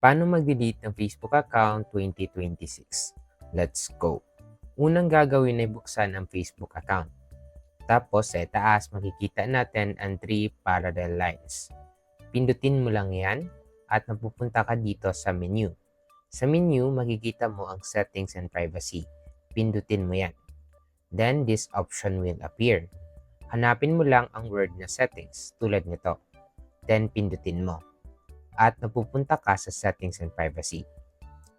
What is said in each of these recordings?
Paano mag-delete ng Facebook account 2026? Let's go! Unang gagawin ay buksan ang Facebook account. Tapos sa taas makikita natin ang 3 parallel lines. Pindutin mo lang yan at mapupunta ka dito sa menu. Sa menu, makikita mo ang settings and privacy. Pindutin mo yan. Then this option will appear. Hanapin mo lang ang word na settings tulad nito. Then pindutin mo. At napupunta ka sa settings and privacy.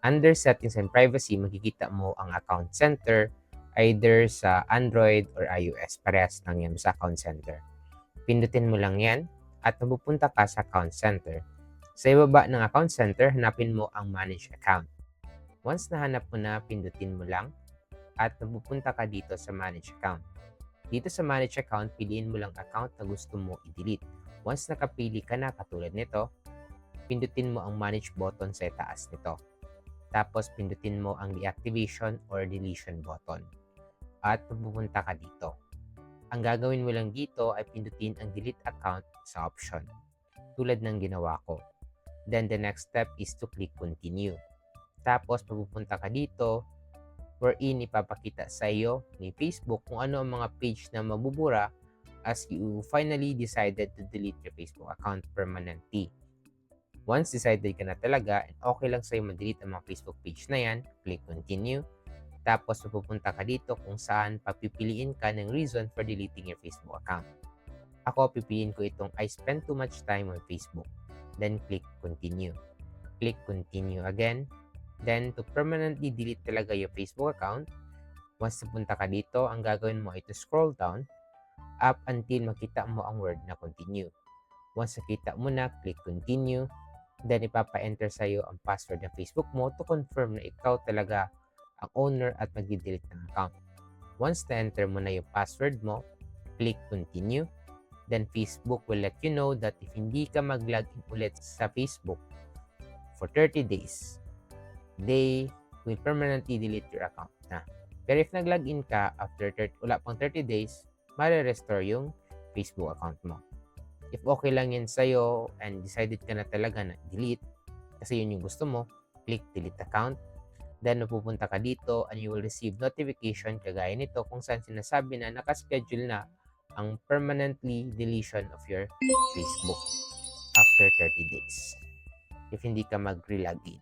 Under settings and privacy, makikita mo ang account center either sa Android or iOS. Parehas lang yan sa account center. Pindutin mo lang yan at napupunta ka sa account center. Sa ibaba ng account center, hanapin mo ang manage account. Once nahanap mo na, pindutin mo lang at napupunta ka dito sa manage account. Dito sa manage account, piliin mo lang account na gusto mo i-delete. Once nakapili ka na katulad nito, pindutin mo ang manage button sa taas nito. Tapos pindutin mo ang deactivation or deletion button. At pupunta ka dito. Ang gagawin mo lang dito ay pindutin ang delete account sa option. Tulad ng ginawa ko. Then the next step is to click continue. Tapos pupunta ka dito wherein ipapakita sa iyo ni Facebook kung ano ang mga page na mabubura as you finally decided to delete your Facebook account permanently. Once decided ka na talaga and okay lang sa'yo mag-delete ang mga Facebook page na yan, click continue. Tapos pupunta ka dito kung saan papipiliin ka ng reason for deleting your Facebook account. Ako, pipiliin ko itong I spend too much time on Facebook. Then click continue. Click continue again. Then to permanently delete talaga your Facebook account, once napunta ka dito, ang gagawin mo ay to scroll down up until makita mo ang word na continue. Once nakita mo na, click continue. Then ipapa-enter sa'yo ang password ng Facebook mo to confirm na ikaw talaga ang owner at mag-delete ng account. Once na-enter mo na yung password mo, click continue. Then Facebook will let you know that if hindi ka mag-login ulit sa Facebook for 30 days, they will permanently delete your account na. Pero if nag-login ka after wala pang 30 days, mare-restore yung Facebook account mo. If okay lang yan sa'yo and decided ka na talaga na delete, kasi yun yung gusto mo, click delete account. Then mapupunta ka dito and you will receive notification kagaya nito kung saan sinasabi na nakaschedule na ang permanently deletion of your Facebook after 30 days if hindi ka mag-re-login.